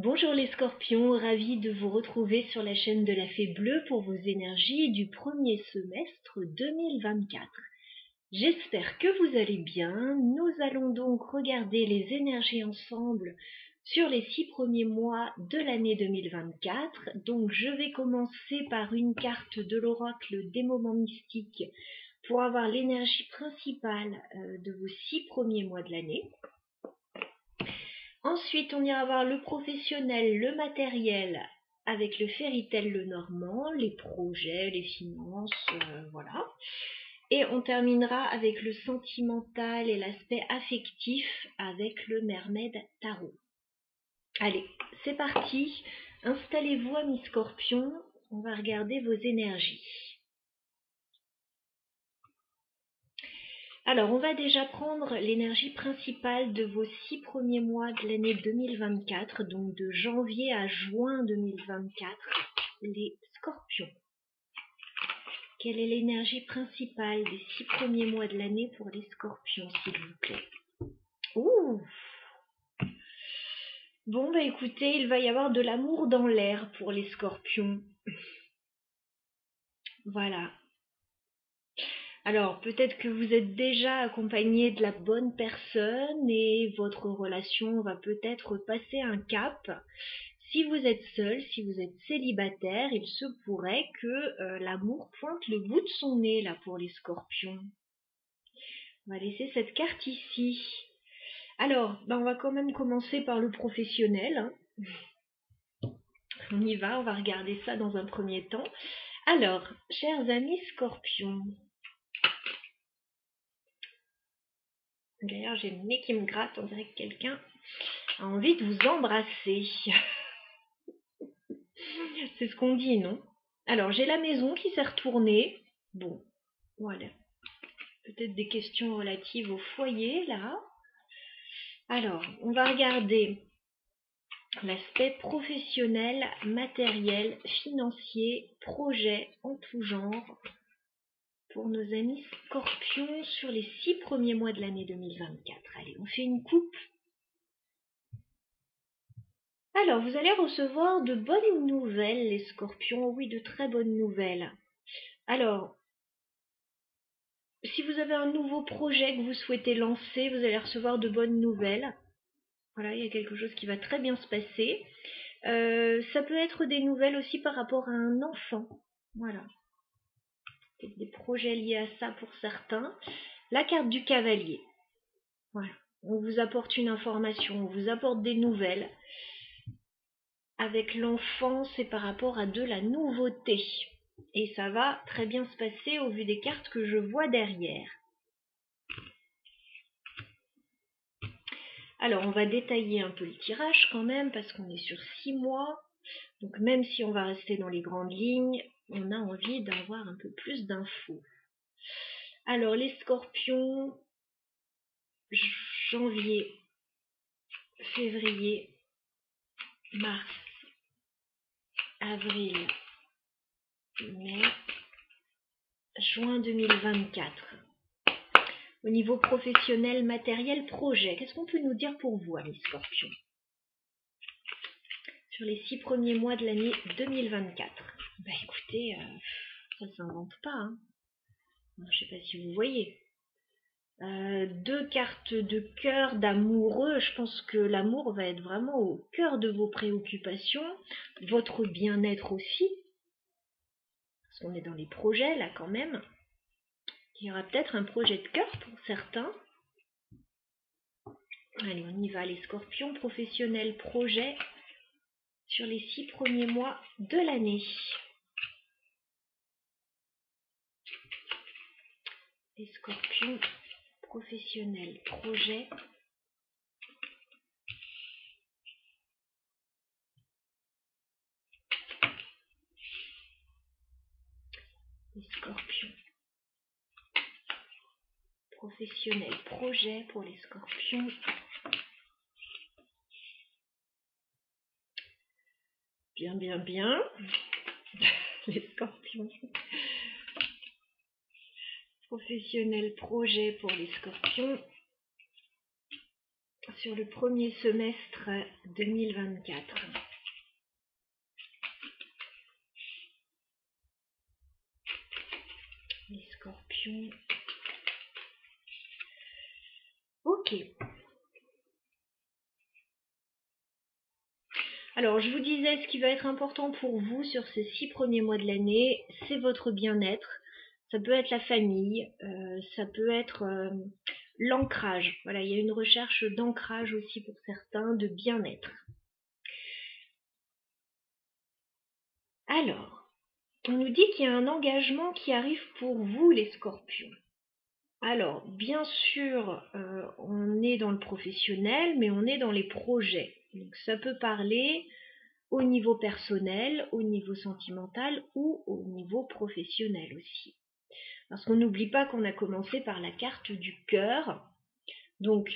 Bonjour les scorpions, ravi de vous retrouver sur la chaîne de la Fée Bleue pour vos énergies du premier semestre 2024. J'espère que vous allez bien. Nous allons donc regarder les énergies ensemble sur les 6 premiers mois de l'année 2024. Donc je vais commencer par une carte de l'oracle des moments mystiques pour avoir l'énergie principale de vos 6 premiers mois de l'année. Ensuite, on ira voir le professionnel, le matériel, avec le fairytale, le normand, les projets, les finances, voilà. Et on terminera avec le sentimental et l'aspect affectif avec le mermaid tarot. Allez, c'est parti. Installez-vous, amis scorpions. On va regarder vos énergies. Alors, on va déjà prendre l'énergie principale de vos 6 premiers mois de l'année 2024, donc de janvier à juin 2024, les scorpions. Quelle est l'énergie principale des 6 premiers mois de l'année pour les scorpions, s'il vous plaît? Ouh! Bon, bah écoutez, il va y avoir de l'amour dans l'air pour les scorpions. Voilà. Alors, peut-être que vous êtes déjà accompagné de la bonne personne et votre relation va peut-être passer un cap. Si vous êtes seul, si vous êtes célibataire, il se pourrait que l'amour pointe le bout de son nez là pour les scorpions. On va laisser cette carte ici. Alors, on va quand même commencer par le professionnel. Hein. On y va, on va regarder ça dans un premier temps. Alors, chers amis scorpions, d'ailleurs, j'ai le nez qui me gratte, on dirait que quelqu'un a envie de vous embrasser. C'est ce qu'on dit, non? Alors, j'ai la maison qui s'est retournée. Bon, voilà. Peut-être des questions relatives au foyer, là. Alors, on va regarder l'aspect professionnel, matériel, financier, projet en tout genre pour nos amis scorpions sur les 6 premiers mois de l'année 2024. Allez, on fait une coupe. Alors, vous allez recevoir de bonnes nouvelles, les scorpions. Oui, de très bonnes nouvelles. Alors, si vous avez un nouveau projet que vous souhaitez lancer, vous allez recevoir de bonnes nouvelles. Voilà, il y a quelque chose qui va très bien se passer. Ça peut être des nouvelles aussi par rapport à un enfant. Voilà. Peut-être des projets liés à ça pour certains. La carte du cavalier. Voilà. On vous apporte une information, on vous apporte des nouvelles. Avec l'enfant, c'est par rapport à de la nouveauté. Et ça va très bien se passer au vu des cartes que je vois derrière. Alors, on va détailler un peu le tirage quand même, parce qu'on est sur 6 mois. Donc, même si on va rester dans les grandes lignes, on a envie d'avoir un peu plus d'infos. Alors, les scorpions, janvier, février, mars, avril, mai, juin 2024. Au niveau professionnel, matériel, projet, qu'est-ce qu'on peut nous dire pour vous, les scorpions, sur les 6 premiers mois de l'année 2024? Bah écoutez, ça ne s'invente pas. Hein. Je ne sais pas si vous voyez. 2 cartes de cœur, d'amoureux. Je pense que l'amour va être vraiment au cœur de vos préoccupations. Votre bien-être aussi. Parce qu'on est dans les projets là quand même. Il y aura peut-être un projet de cœur pour certains. Allez, on y va, les scorpions, professionnels, projet sur les 6 premiers mois de l'année. Les scorpions, professionnels, projet. Les scorpions, professionnels, projet pour les scorpions. Bien, bien, bien. Les scorpions. Professionnel, projet pour les scorpions. sur le premier semestre 2024. Les scorpions. Ok. Alors, je vous disais, ce qui va être important pour vous sur ces 6 premiers mois de l'année, c'est votre bien-être. Ça peut être la famille, ça peut être l'ancrage. Voilà, il y a une recherche d'ancrage aussi pour certains, de bien-être. Alors, on nous dit qu'il y a un engagement qui arrive pour vous, les scorpions. Alors, bien sûr, on est dans le professionnel, mais on est dans les projets. Donc, ça peut parler au niveau personnel, au niveau sentimental ou au niveau professionnel aussi. Parce qu'on n'oublie pas qu'on a commencé par la carte du cœur. Donc,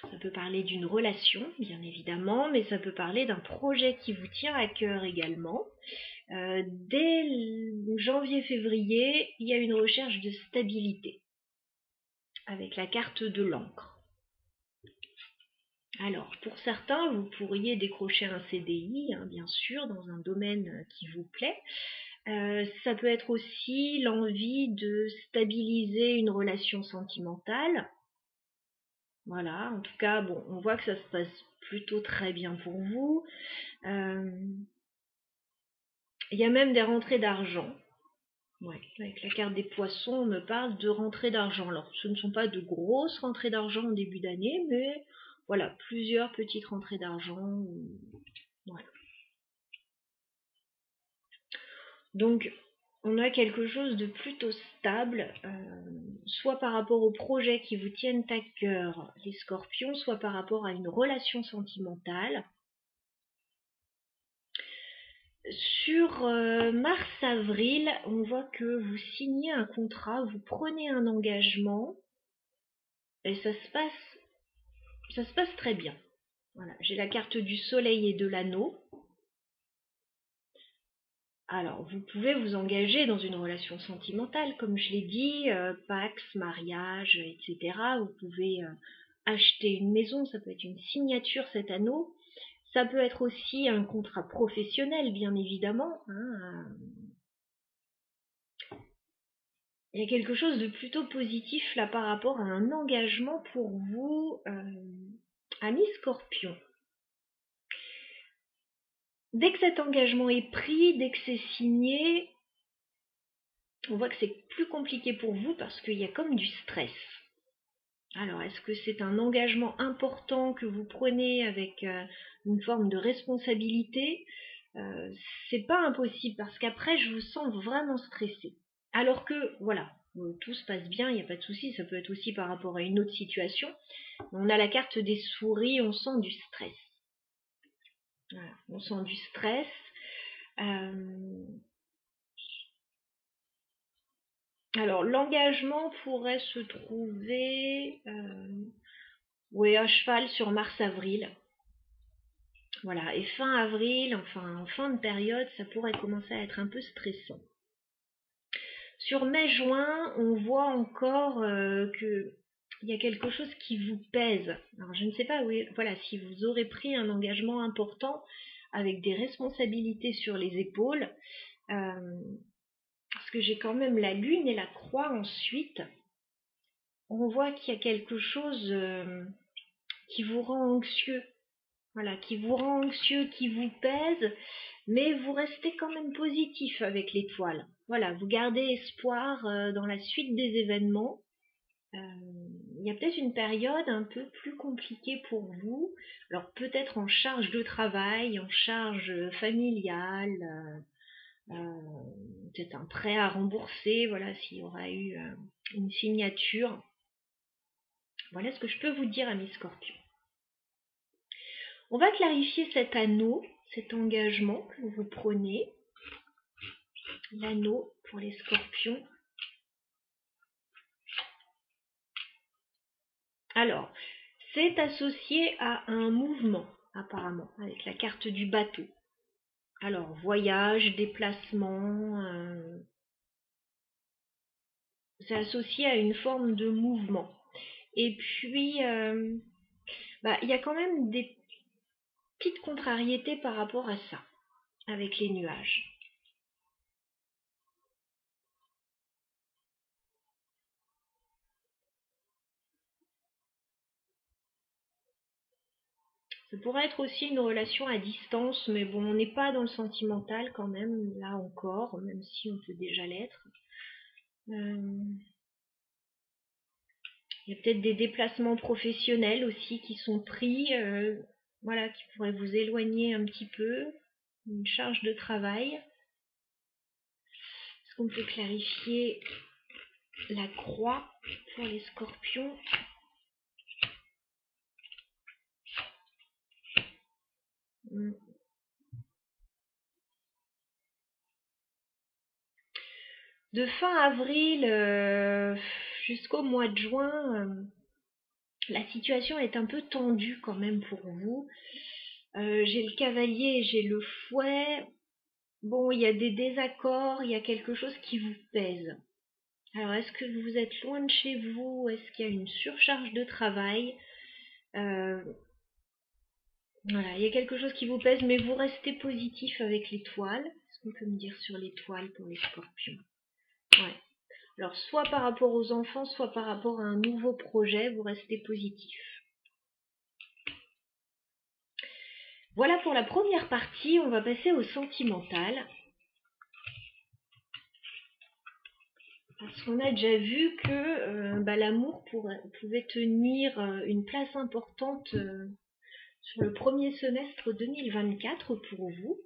ça peut parler d'une relation, bien évidemment, mais ça peut parler d'un projet qui vous tient à cœur également. Dès janvier-février, il y a une recherche de stabilité avec la carte de l'encre. Alors, pour certains, vous pourriez décrocher un CDI, bien sûr, dans un domaine qui vous plaît. Ça peut être aussi l'envie de stabiliser une relation sentimentale. Voilà, en tout cas, bon, on voit que ça se passe plutôt très bien pour vous. Il y a même des rentrées d'argent. Ouais, avec la carte des poissons, on me parle de rentrées d'argent. Alors, ce ne sont pas de grosses rentrées d'argent en début d'année, mais voilà, plusieurs petites rentrées d'argent. Voilà. Donc, on a quelque chose de plutôt stable, soit par rapport aux projets qui vous tiennent à cœur, les scorpions, soit par rapport à une relation sentimentale. Sur mars-avril, on voit que vous signez un contrat, vous prenez un engagement, et ça se passe très bien. Voilà, j'ai la carte du soleil et de l'anneau. Alors, vous pouvez vous engager dans une relation sentimentale, comme je l'ai dit, pax, mariage, etc. Vous pouvez acheter une maison, ça peut être une signature, cet anneau. Ça peut être aussi un contrat professionnel, bien évidemment. Il y a quelque chose de plutôt positif là par rapport à un engagement pour vous, amis scorpions. Dès que cet engagement est pris, dès que c'est signé, on voit que c'est plus compliqué pour vous parce qu'il y a comme du stress. Alors, est-ce que c'est un engagement important que vous prenez avec une forme de responsabilité? C'est pas impossible parce qu'après, je vous sens vraiment stressé. Alors que, voilà, tout se passe bien, il n'y a pas de souci, ça peut être aussi par rapport à une autre situation. On a la carte des souris, on sent du stress. Voilà, on sent du stress. Alors, l'engagement pourrait se trouver à cheval sur mars-avril. Voilà, et fin avril, enfin en fin de période, ça pourrait commencer à être un peu stressant. Sur mai-juin, on voit encore que il y a quelque chose qui vous pèse. Alors je ne sais pas, voilà, si vous aurez pris un engagement important avec des responsabilités sur les épaules, parce que j'ai quand même la lune et la croix ensuite. On voit qu'il y a quelque chose qui vous rend anxieux. Voilà, qui vous rend anxieux, qui vous pèse, mais vous restez quand même positif avec l'étoile. Voilà, vous gardez espoir dans la suite des événements. Il y a peut-être une période un peu plus compliquée pour vous. Alors peut-être en charge de travail, en charge familiale, peut-être un prêt à rembourser, voilà, s'il y aura eu une signature. Voilà ce que je peux vous dire, amis scorpions. On va clarifier cet anneau, cet engagement que vous prenez. L'anneau pour les scorpions. Alors, c'est associé à un mouvement, apparemment, avec la carte du bateau. Alors, voyage, déplacement, c'est associé à une forme de mouvement. Et puis, il y a quand même des petites contrariétés par rapport à ça, avec les nuages. Ça pourrait être aussi une relation à distance, mais bon, on n'est pas dans le sentimental quand même, là encore, même si on peut déjà l'être. Il y a peut-être des déplacements professionnels aussi qui sont pris, voilà, qui pourraient vous éloigner un petit peu, une charge de travail. Est-ce qu'on peut clarifier la croix pour les scorpions? De fin avril jusqu'au mois de juin, la situation est un peu tendue quand même pour vous. J'ai le cavalier et j'ai le fouet. Bon, il y a des désaccords, il y a quelque chose qui vous pèse. Alors, est-ce que vous êtes loin de chez vous? Est-ce qu'il y a une surcharge de travail? Voilà, il y a quelque chose qui vous pèse, mais vous restez positif avec l'étoile. Est-ce qu'on peut me dire sur l'étoile pour les scorpions? Ouais. Alors, soit par rapport aux enfants, soit par rapport à un nouveau projet, vous restez positif. Voilà pour la première partie, on va passer au sentimental. Parce qu'on a déjà vu que l'amour pouvait tenir une place importante sur le premier semestre 2024 pour vous.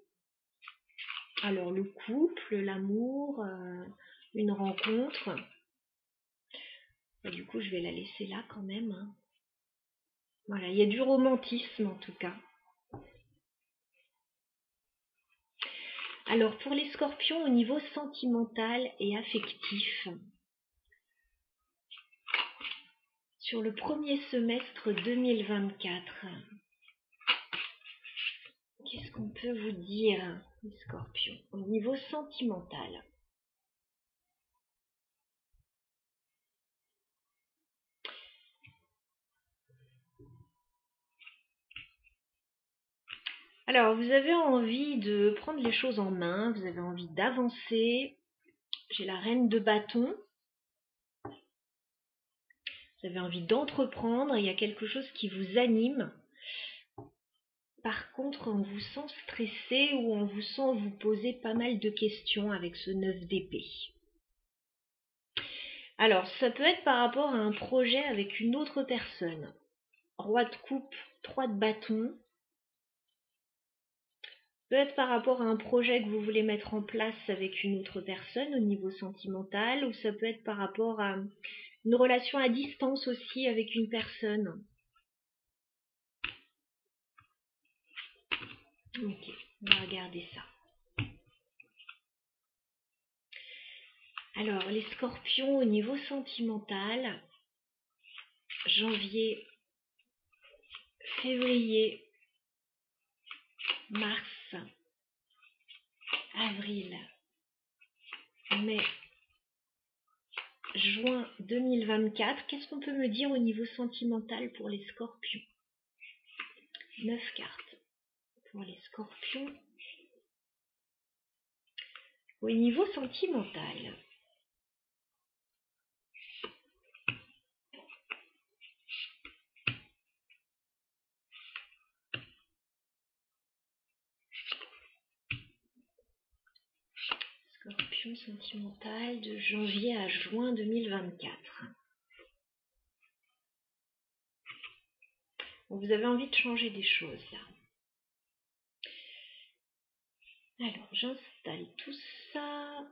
Alors le couple, l'amour, une rencontre. Du coup, je vais la laisser là quand même. Hein. Voilà, il y a du romantisme en tout cas. Alors pour les scorpions au niveau sentimental et affectif, sur le premier semestre 2024, qu'est-ce qu'on peut vous dire, les scorpions, au niveau sentimental? Alors, vous avez envie de prendre les choses en main, vous avez envie d'avancer. J'ai la reine de bâton. Vous avez envie d'entreprendre, il y a quelque chose qui vous anime. Par contre, on vous sent stressé ou on vous sent vous poser pas mal de questions avec ce 9 d'épée. Alors, ça peut être par rapport à un projet avec une autre personne. Roi de coupe, 3 de bâton. Peut-être par rapport à un projet que vous voulez mettre en place avec une autre personne au niveau sentimental, ou ça peut être par rapport à une relation à distance aussi avec une personne. Ok, on va regarder ça. Alors, les scorpions au niveau sentimental, janvier, février, mars, avril, mai, juin 2024. Qu'est-ce qu'on peut me dire au niveau sentimental pour les scorpions? 9 cartes pour les scorpions. Au niveau sentimental, scorpion sentimental de janvier à juin 2024. Donc vous avez envie de changer des choses là. Alors j'installe tout ça.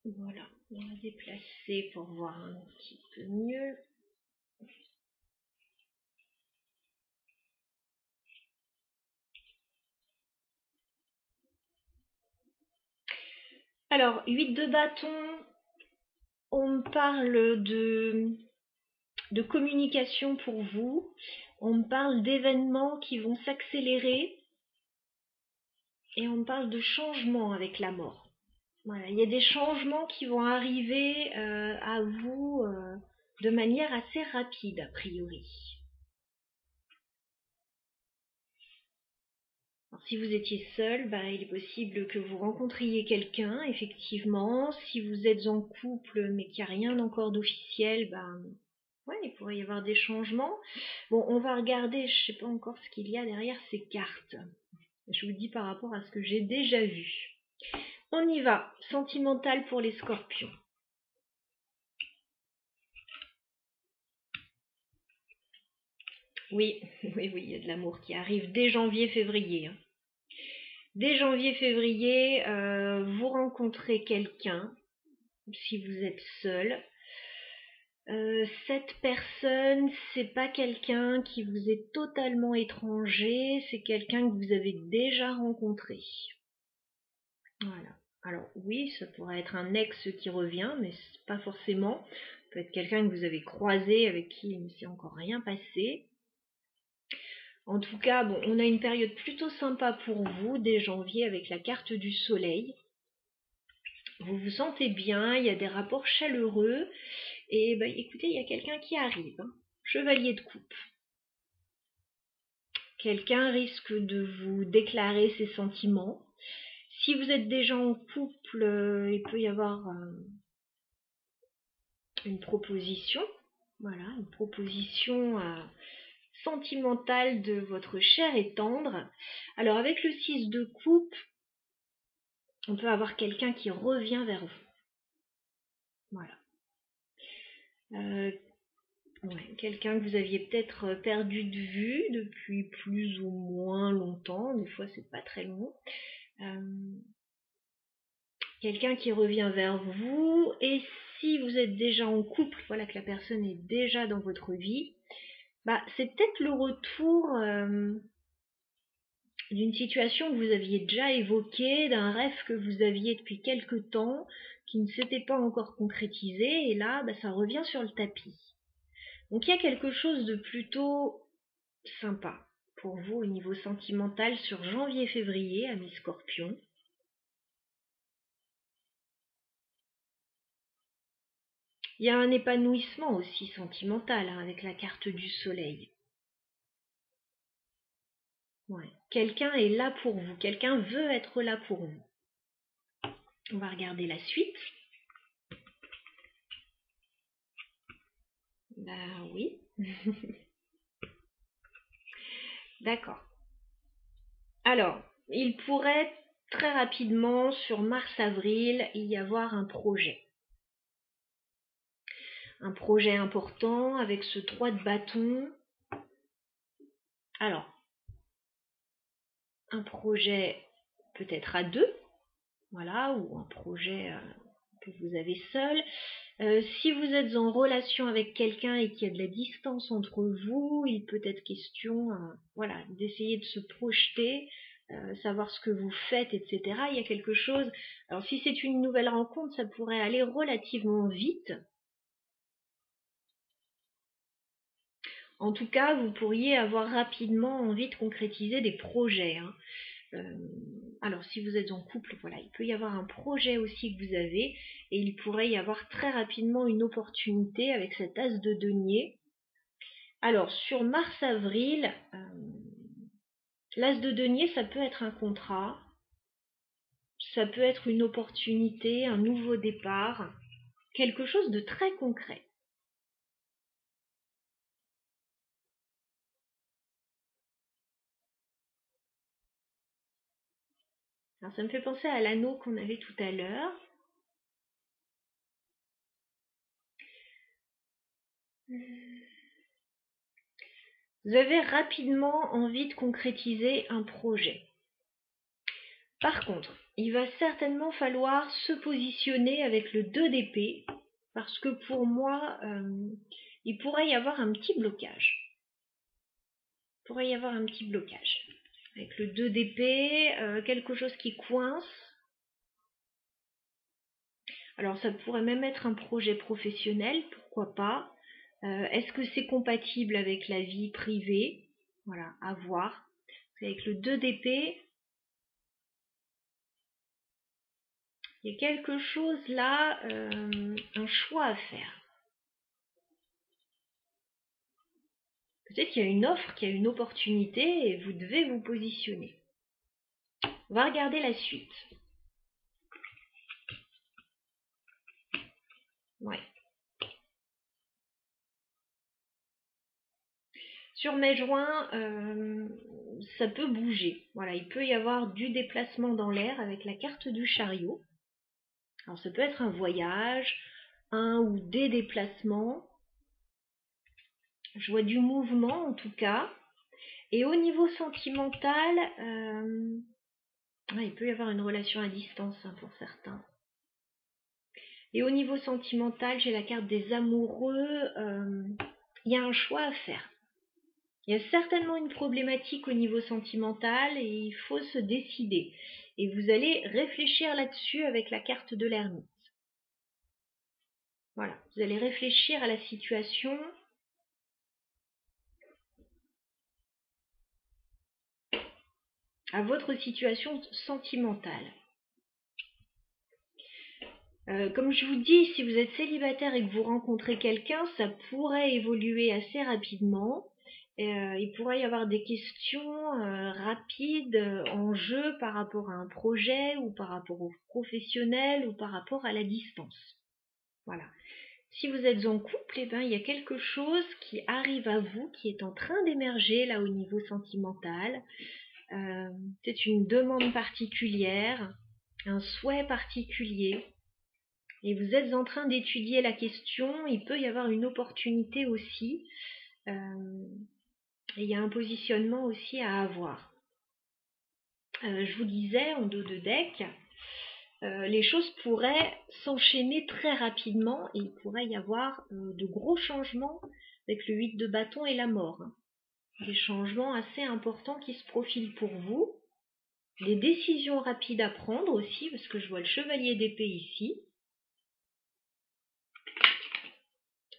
Voilà, on va déplacer pour voir un petit peu mieux. Alors, 8 de bâton, on parle de communication pour vous. On parle d'événements qui vont s'accélérer. Et on parle de changement avec la mort. Voilà, il y a des changements qui vont arriver à vous de manière assez rapide, a priori. Alors, si vous étiez seul, il est possible que vous rencontriez quelqu'un, effectivement. Si vous êtes en couple mais qu'il n'y a rien encore d'officiel, ouais, il pourrait y avoir des changements. Bon, on va regarder, je ne sais pas encore ce qu'il y a derrière ces cartes. Je vous dis par rapport à ce que j'ai déjà vu. On y va. Sentimental pour les scorpions. Oui, oui, il y a de l'amour qui arrive dès janvier-février. Dès janvier-février, vous rencontrez quelqu'un, si vous êtes seul. Cette personne, c'est pas quelqu'un qui vous est totalement étranger, c'est quelqu'un que vous avez déjà rencontré. Voilà. Alors oui, ça pourrait être un ex qui revient, mais pas forcément. Ça peut être quelqu'un que vous avez croisé, avec qui il ne s'est encore rien passé. En tout cas, bon, on a une période plutôt sympa pour vous, dès janvier, avec la carte du soleil. Vous vous sentez bien, il y a des rapports chaleureux. Et écoutez, il y a quelqu'un qui arrive. Chevalier de coupe. Quelqu'un risque de vous déclarer ses sentiments. Si vous êtes déjà en couple, il peut y avoir une proposition. Voilà, une proposition sentimentale de votre cher et tendre. Alors avec le 6 de coupe, on peut avoir quelqu'un qui revient vers vous. Voilà. Ouais, quelqu'un que vous aviez peut-être perdu de vue depuis plus ou moins longtemps, des fois c'est pas très long. Quelqu'un qui revient vers vous, et si vous êtes déjà en couple, voilà que la personne est déjà dans votre vie, c'est peut-être le retour d'une situation que vous aviez déjà évoquée, d'un rêve que vous aviez depuis quelque temps, qui ne s'était pas encore concrétisé, et là, ça revient sur le tapis. Donc il y a quelque chose de plutôt sympa pour vous au niveau sentimental sur janvier-février, amis Scorpions. Il y a un épanouissement aussi sentimental avec la carte du soleil. Ouais. Quelqu'un est là pour vous, quelqu'un veut être là pour vous. On va regarder la suite. Oui. D'accord. Alors, il pourrait très rapidement, sur mars-avril, y avoir un projet. Un projet important avec ce 3 de bâton. Alors, un projet peut-être à deux, voilà, ou un projet que vous avez seul. Si vous êtes en relation avec quelqu'un et qu'il y a de la distance entre vous, il peut être question d'essayer de se projeter, savoir ce que vous faites, etc. Il y a quelque chose. Alors si c'est une nouvelle rencontre, ça pourrait aller relativement vite. En tout cas, vous pourriez avoir rapidement envie de concrétiser des projets. Alors si vous êtes en couple, voilà, il peut y avoir un projet aussi que vous avez, et il pourrait y avoir très rapidement une opportunité avec cet as de denier. Alors sur mars-avril, l'as de denier, ça peut être un contrat, ça peut être une opportunité, un nouveau départ, quelque chose de très concret. Alors ça me fait penser à l'anneau qu'on avait tout à l'heure. Vous avez rapidement envie de concrétiser un projet. Par contre, il va certainement falloir se positionner avec le 2 d'épée, parce que pour moi, il pourrait y avoir un petit blocage. Il pourrait y avoir un petit blocage. Avec le 2 d'épée, quelque chose qui coince. Alors ça pourrait même être un projet professionnel, pourquoi pas. Est-ce que c'est compatible avec la vie privée? Voilà, à voir. Avec le 2 d'épée, il y a quelque chose là, un choix à faire. Peut-être qu'il y a une offre, qu'il y a une opportunité et vous devez vous positionner. On va regarder la suite. Ouais. Sur mai-juin, ça peut bouger. Voilà, il peut y avoir du déplacement dans l'air avec la carte du chariot. Alors ça peut être un voyage, un ou des déplacements. Je vois du mouvement en tout cas. Et au niveau sentimental, il peut y avoir une relation à distance pour certains. Et au niveau sentimental, j'ai la carte des amoureux. Il y a un choix à faire. Il y a certainement une problématique au niveau sentimental et il faut se décider. Et vous allez réfléchir là-dessus avec la carte de l'ermite. Voilà, vous allez réfléchir à la situation. À votre situation sentimentale. Comme je vous dis, si vous êtes célibataire et que vous rencontrez quelqu'un, ça pourrait évoluer assez rapidement. Il pourrait y avoir des questions rapides en jeu par rapport à un projet ou par rapport au professionnel ou par rapport à la distance. Voilà. Si vous êtes en couple, il y a quelque chose qui arrive à vous, qui est en train d'émerger là au niveau sentimental. C'est une demande particulière, un souhait particulier. Et vous êtes en train d'étudier la question, il peut y avoir une opportunité aussi. Et il y a un positionnement aussi à avoir. Je vous disais en dos de deck, les choses pourraient s'enchaîner très rapidement et il pourrait y avoir de gros changements avec le 8 de bâton et la mort. Des changements assez importants qui se profilent pour vous. Des décisions rapides à prendre aussi, parce que je vois le chevalier d'épée ici.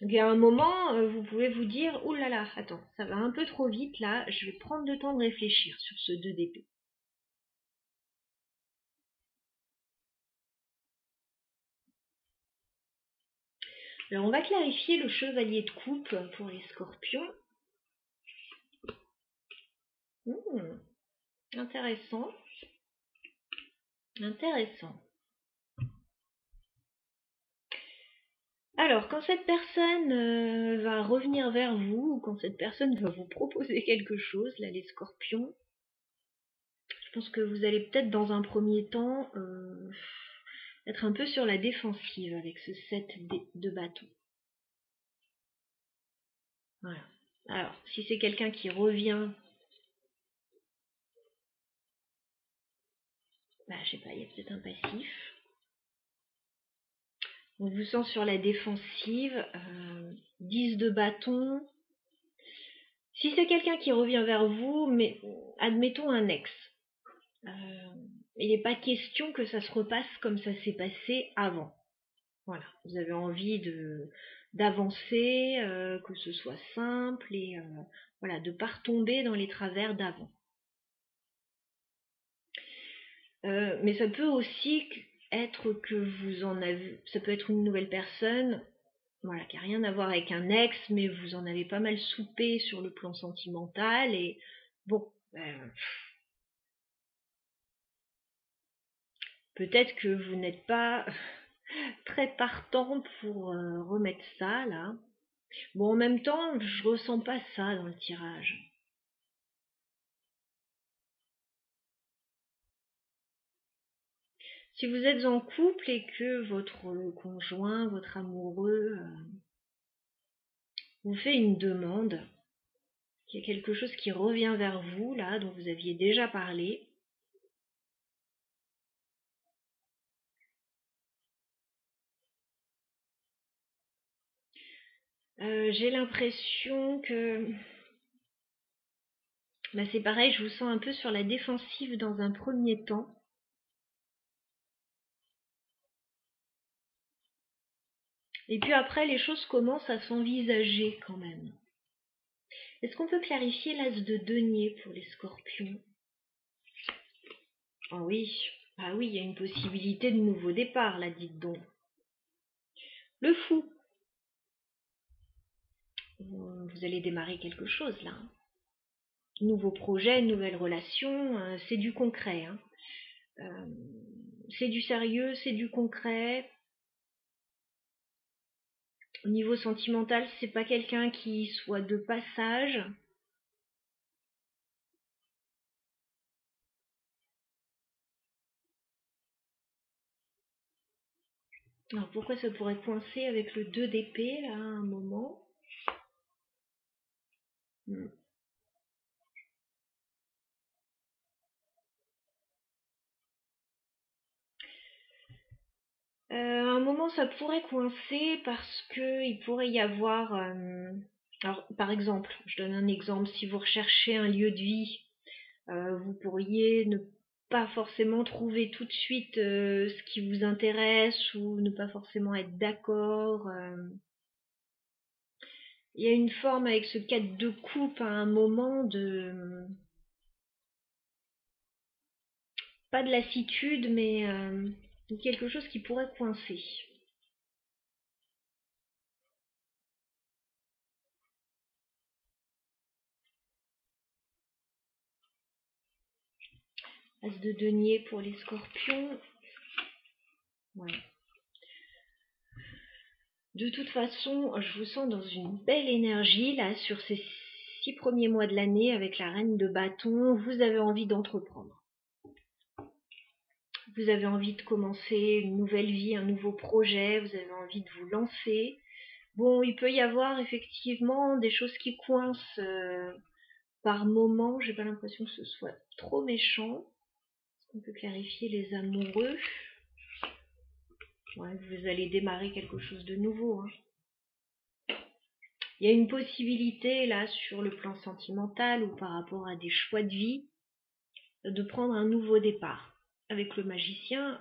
Donc, à un moment, vous pouvez vous dire, oh là là, attends, ça va un peu trop vite là, je vais prendre le temps de réfléchir sur ce 2 d'épée. Alors on va clarifier le chevalier de coupe pour les scorpions. Intéressant. Intéressant. Alors, quand cette personne va revenir vers vous, ou quand cette personne va vous proposer quelque chose, là, les scorpions, je pense que vous allez peut-être dans un premier temps être un peu sur la défensive avec ce 7 de bâton. Voilà. Alors, si c'est quelqu'un qui revient, je sais pas, il y a peut-être un passif. On vous sent sur la défensive, 10 de bâton. Si c'est quelqu'un qui revient vers vous, mais admettons un ex, il n'est pas question que ça se repasse comme ça s'est passé avant. Voilà, vous avez envie d'avancer, que ce soit simple et voilà, de ne pas retomber dans les travers d'avant. Mais ça peut aussi être que vous en avez, ça peut être une nouvelle personne, voilà, qui n'a rien à voir avec un ex, mais vous en avez pas mal soupé sur le plan sentimental et bon, peut-être que vous n'êtes pas très partant pour remettre ça là. Bon, en même temps, je ressens pas ça dans le tirage. Si vous êtes en couple et que votre conjoint, votre amoureux vous fait une demande, qu'il y a quelque chose qui revient vers vous là, dont vous aviez déjà parlé, j'ai l'impression que c'est pareil, je vous sens un peu sur la défensive dans un premier temps. Et puis après, les choses commencent à s'envisager quand même. Est-ce qu'on peut clarifier l'as de denier pour les scorpions? Ah oui, il y a une possibilité de nouveau départ là, dites donc. Le fou. Vous allez démarrer quelque chose là. Nouveau projet, nouvelle relation, c'est du concret. C'est du sérieux, c'est du concret. Au niveau sentimental, c'est pas quelqu'un qui soit de passage. Alors pourquoi ça pourrait coincer avec le 2 d'épée là à un moment? À un moment, ça pourrait coincer parce que il pourrait y avoir. Alors, par exemple, je donne un exemple. Si vous recherchez un lieu de vie, vous pourriez ne pas forcément trouver tout de suite ce qui vous intéresse ou ne pas forcément être d'accord. Il y a une forme avec ce 4 de coupe à un moment de pas de lassitude, mais quelque chose qui pourrait coincer. As de denier pour les scorpions. Ouais. De toute façon, je vous sens dans une belle énergie là sur ces 6 premiers mois de l'année avec la reine de bâton. Vous avez envie d'entreprendre. Vous avez envie de commencer une nouvelle vie, un nouveau projet. Vous avez envie de vous lancer. Bon, il peut y avoir effectivement des choses qui coincent par moment. J'ai pas l'impression que ce soit trop méchant. Est-ce qu'on peut clarifier les amoureux? Ouais, vous allez démarrer quelque chose de nouveau. Hein. Il y a une possibilité là sur le plan sentimental ou par rapport à des choix de vie de prendre un nouveau départ. Avec le magicien,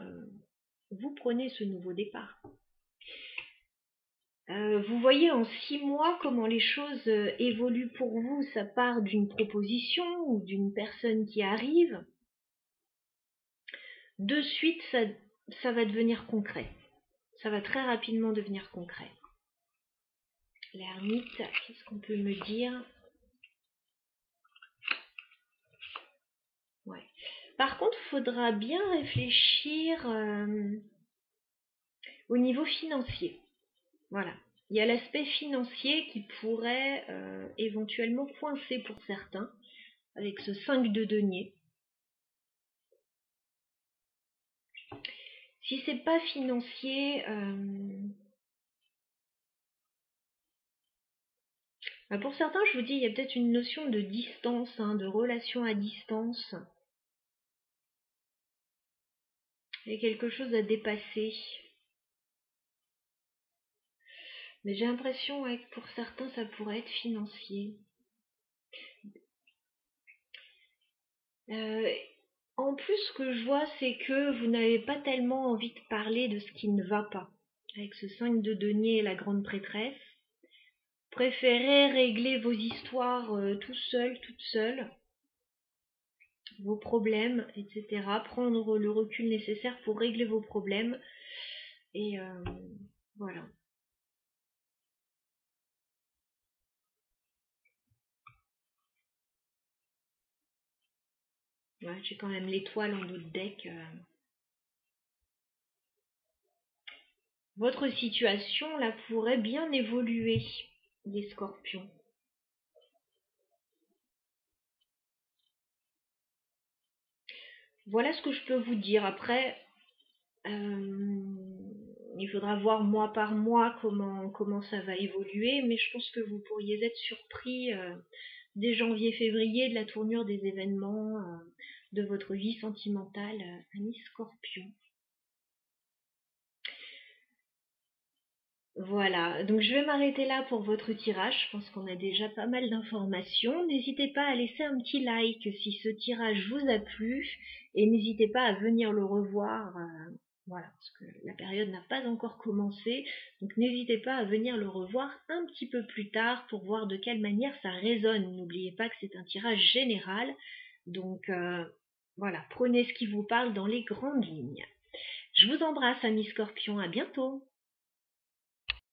vous prenez ce nouveau départ. Vous voyez en 6 mois comment les choses évoluent pour vous. Ça part d'une proposition ou d'une personne qui arrive. De suite, ça va devenir concret. Ça va très rapidement devenir concret. L'ermite, qu'est-ce qu'on peut me dire? Ouais. Par contre, il faudra bien réfléchir au niveau financier. Voilà. Il y a l'aspect financier qui pourrait éventuellement coincer pour certains avec ce 5 de denier. Si c'est pas financier, pour certains, je vous dis, il y a peut-être une notion de distance, hein, de relation à distance. Il y a quelque chose à dépasser. Mais j'ai l'impression ouais, que pour certains, ça pourrait être financier. En plus, ce que je vois, c'est que vous n'avez pas tellement envie de parler de ce qui ne va pas. Avec ce 5 de denier et la grande prêtresse. Préférez régler vos histoires tout seul, toute seule. Vos problèmes, etc. Prendre le recul nécessaire pour régler vos problèmes. Et voilà. Ouais, j'ai quand même l'étoile en dos de deck. Votre situation là pourrait bien évoluer, les scorpions. Voilà ce que je peux vous dire. Après, il faudra voir mois par mois comment ça va évoluer, mais je pense que vous pourriez être surpris dès janvier-février de la tournure des événements de votre vie sentimentale, ami Scorpion. Voilà, donc je vais m'arrêter là pour votre tirage. Je pense qu'on a déjà pas mal d'informations. N'hésitez pas à laisser un petit like si ce tirage vous a plu et n'hésitez pas à venir le revoir. Voilà, parce que la période n'a pas encore commencé. Donc n'hésitez pas à venir le revoir un petit peu plus tard pour voir de quelle manière ça résonne. N'oubliez pas que c'est un tirage général. Donc voilà, prenez ce qui vous parle dans les grandes lignes. Je vous embrasse, amis Scorpions. À bientôt.